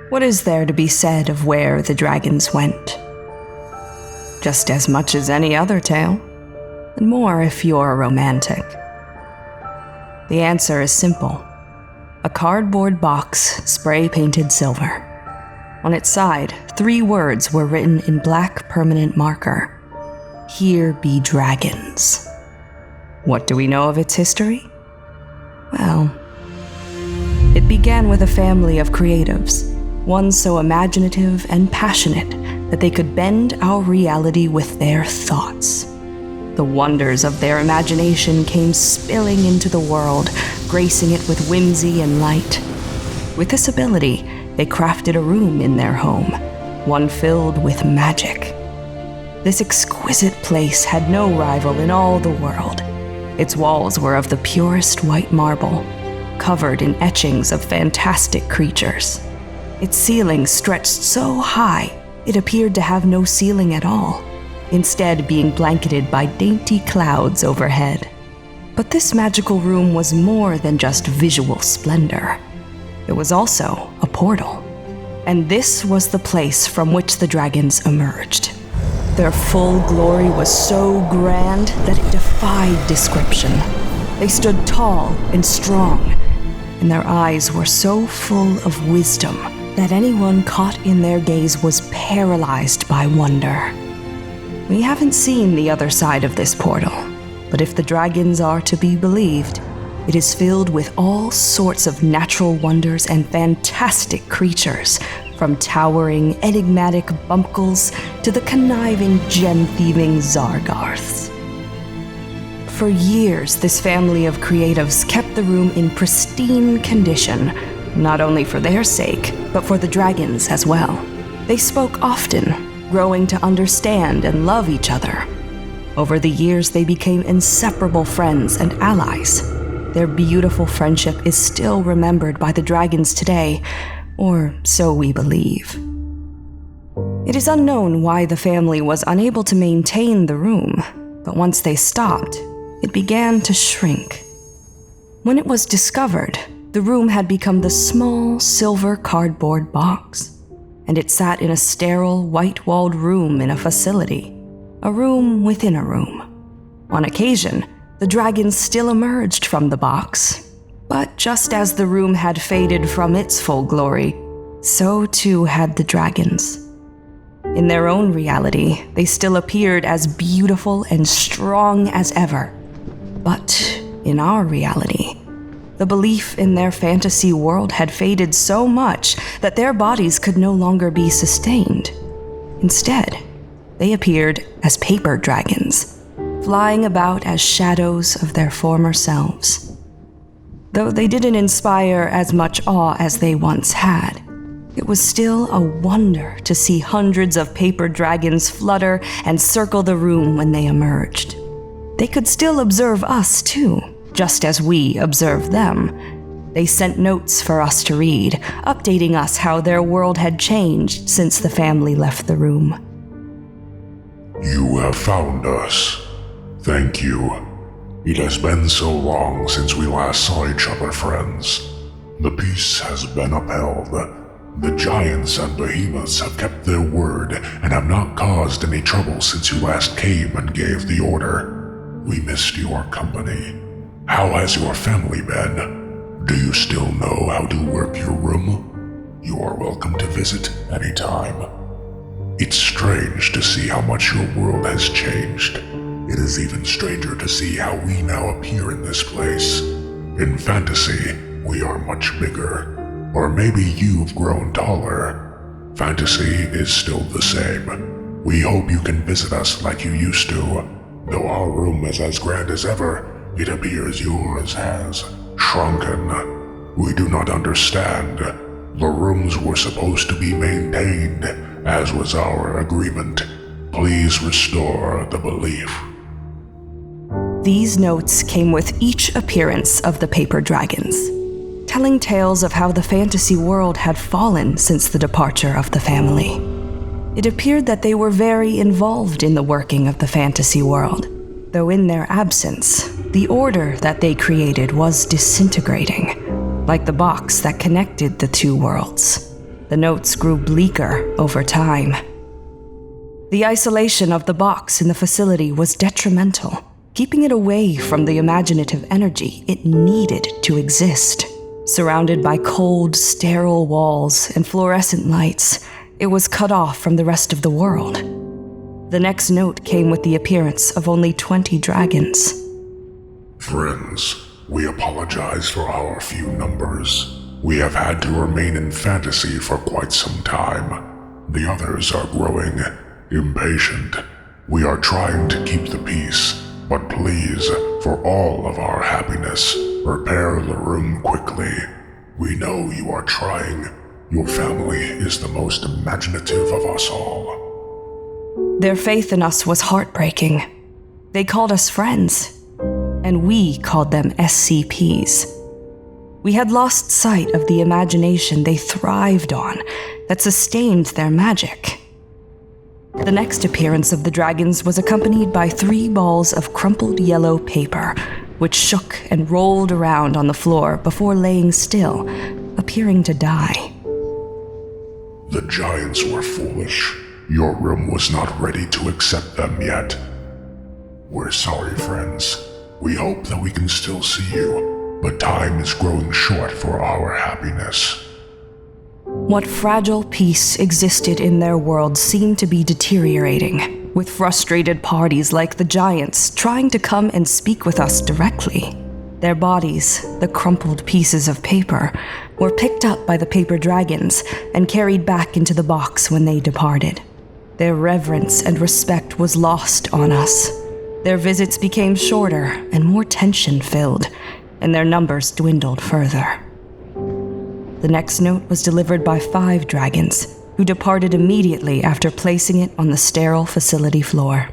What is there to be said of where the dragons went? Just as much as any other tale, and more if you're a romantic. The answer is simple. A cardboard box, spray-painted silver. On its side, 3 words were written in black permanent marker. Here be dragons. What do we know of its history? Well, it began with a family of creatives, one so imaginative and passionate that they could bend our reality with their thoughts. The wonders of their imagination came spilling into the world, gracing it with whimsy and light. With this ability, they crafted a room in their home, one filled with magic. This exquisite place had no rival in all the world. Its walls were of the purest white marble, covered in etchings of fantastic creatures. Its ceiling stretched so high, it appeared to have no ceiling at all, instead being blanketed by dainty clouds overhead. But this magical room was more than just visual splendor. It was also a portal. And this was the place from which the dragons emerged. Their full glory was so grand that it defied description. They stood tall and strong, and their eyes were so full of wisdom that anyone caught in their gaze was paralyzed by wonder. We haven't seen the other side of this portal, but if the dragons are to be believed, it is filled with all sorts of natural wonders and fantastic creatures, from towering, enigmatic bumpkles to the conniving, gem-thieving Zargarths. For years, this family of creatives kept the room in pristine condition, not only for their sake, but for the dragons as well. They spoke often, growing to understand and love each other. Over the years, they became inseparable friends and allies. Their beautiful friendship is still remembered by the dragons today, or so we believe. It is unknown why the family was unable to maintain the room, but once they stopped, it began to shrink. When it was discovered, the room had become the small silver cardboard box, and it sat in a sterile, white-walled room in a facility, a room within a room. On occasion, the dragons still emerged from the box, but just as the room had faded from its full glory, so too had the dragons. In their own reality, they still appeared as beautiful and strong as ever. But in our reality, the belief in their fantasy world had faded so much that their bodies could no longer be sustained. Instead, they appeared as paper dragons, flying about as shadows of their former selves. Though they didn't inspire as much awe as they once had, it was still a wonder to see hundreds of paper dragons flutter and circle the room when they emerged. They could still observe us too, just as we observed them. They sent notes for us to read, updating us how their world had changed since the family left the room. You have found us. Thank you. It has been so long since we last saw each other, friends. The peace has been upheld. The giants and behemoths have kept their word and have not caused any trouble since you last came and gave the order. We missed your company. How has your family been? Do you still know how to work your room? You are welcome to visit anytime. It's strange to see how much your world has changed. It is even stranger to see how we now appear in this place. In fantasy, we are much bigger. Or maybe you've grown taller. Fantasy is still the same. We hope you can visit us like you used to. Though our room is as grand as ever, it appears yours has shrunken. We do not understand. The rooms were supposed to be maintained, as was our agreement. Please restore the belief. These notes came with each appearance of the paper dragons, telling tales of how the fantasy world had fallen since the departure of the family. It appeared that they were very involved in the working of the fantasy world, though in their absence, the order that they created was disintegrating, like the box that connected the two worlds. The notes grew bleaker over time. The isolation of the box in the facility was detrimental, keeping it away from the imaginative energy it needed to exist. Surrounded by cold, sterile walls and fluorescent lights, it was cut off from the rest of the world. The next note came with the appearance of only 20 dragons. Friends, we apologize for our few numbers. We have had to remain in fantasy for quite some time. The others are growing impatient. We are trying to keep the peace, but please, for all of our happiness, prepare the room quickly. We know you are trying. Your family is the most imaginative of us all. Their faith in us was heartbreaking. They called us friends, and we called them SCPs. We had lost sight of the imagination they thrived on that sustained their magic. The next appearance of the dragons was accompanied by 3 balls of crumpled yellow paper, which shook and rolled around on the floor before laying still, appearing to die. The giants were foolish. Your room was not ready to accept them yet. We're sorry, friends. We hope that we can still see you, but time is growing short for our happiness. What fragile peace existed in their world seemed to be deteriorating, with frustrated parties like the giants trying to come and speak with us directly. Their bodies, the crumpled pieces of paper, were picked up by the paper dragons and carried back into the box when they departed. Their reverence and respect was lost on us. Their visits became shorter and more tension-filled, and their numbers dwindled further. The next note was delivered by 5 dragons, who departed immediately after placing it on the sterile facility floor.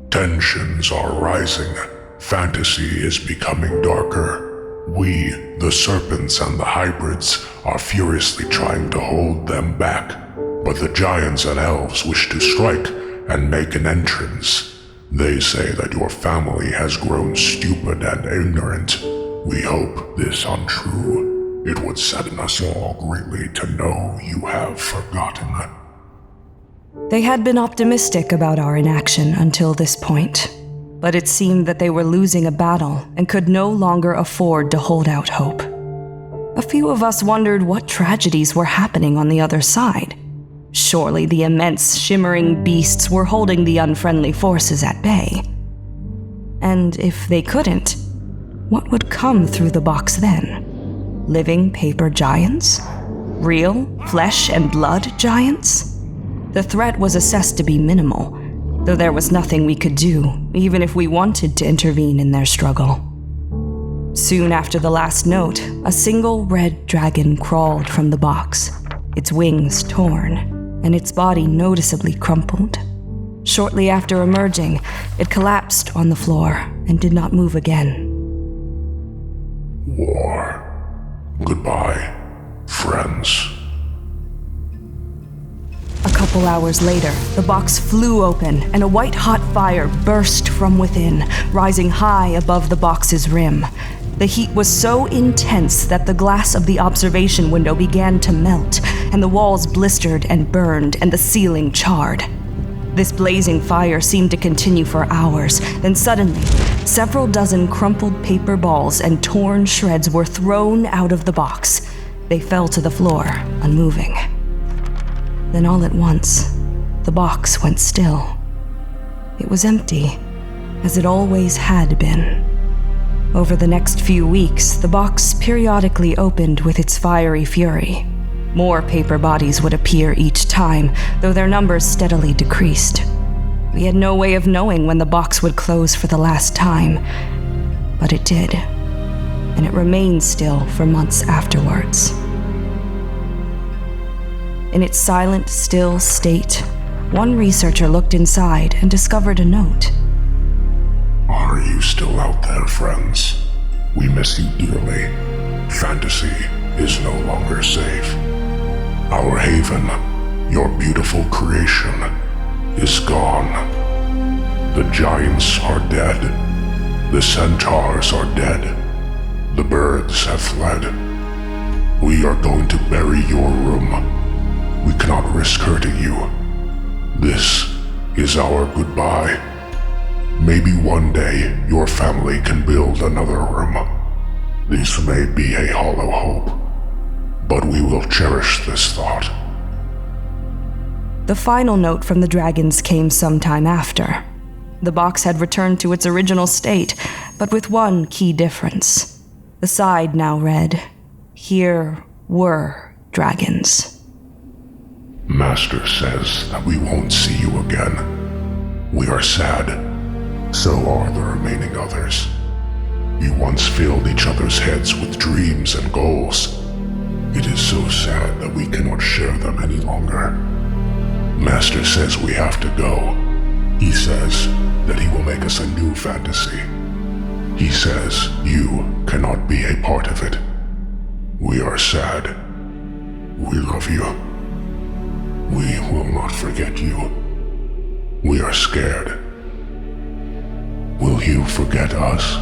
Tensions are rising. Fantasy is becoming darker. We, the serpents and the hybrids, are furiously trying to hold them back, but the giants and elves wish to strike and make an entrance. They say that your family has grown stupid and ignorant. We hope this untrue. It would sadden us all greatly to know you have forgotten. They had been optimistic about our inaction until this point, but it seemed that they were losing a battle and could no longer afford to hold out hope. A few of us wondered what tragedies were happening on the other side. Surely the immense, shimmering beasts were holding the unfriendly forces at bay. And if they couldn't, what would come through the box then? Living paper giants? Real flesh and blood giants? The threat was assessed to be minimal, though there was nothing we could do, even if we wanted to intervene in their struggle. Soon after the last note, a single red dragon crawled from the box, its wings torn, and its body noticeably crumpled. Shortly after emerging, it collapsed on the floor and did not move again. War. Goodbye, friends. A couple hours later, the box flew open and a white-hot fire burst from within, rising high above the box's rim. The heat was so intense that the glass of the observation window began to melt, and the walls blistered and burned, and the ceiling charred. This blazing fire seemed to continue for hours. Then suddenly, several dozen crumpled paper balls and torn shreds were thrown out of the box. They fell to the floor, unmoving. Then all at once, the box went still. It was empty, as it always had been. Over the next few weeks, the box periodically opened with its fiery fury. More paper bodies would appear each time, though their numbers steadily decreased. We had no way of knowing when the box would close for the last time, but it did, and it remained still for months afterwards. In its silent, still state, one researcher looked inside and discovered a note. Are you still out there, friends? We miss you dearly. Fantasy is no longer safe. Our haven, your beautiful creation, is gone. The giants are dead. The centaurs are dead. The birds have fled. We are going to bury your room. We cannot risk hurting you. This is our goodbye. Maybe one day your family can build another room. This may be a hollow hope, but we will cherish this thought. The final note from the dragons came sometime after. The box had returned to its original state, but with one key difference. The side now read, "Here were dragons." Master says that we won't see you again. We are sad. So are the remaining others. You once filled each other's heads with dreams and goals. It is so sad that we cannot share them any longer. Master says we have to go. He says that he will make us a new fantasy. He says you cannot be a part of it. We are sad. We love you. We will not forget you. We are scared. Will you forget us?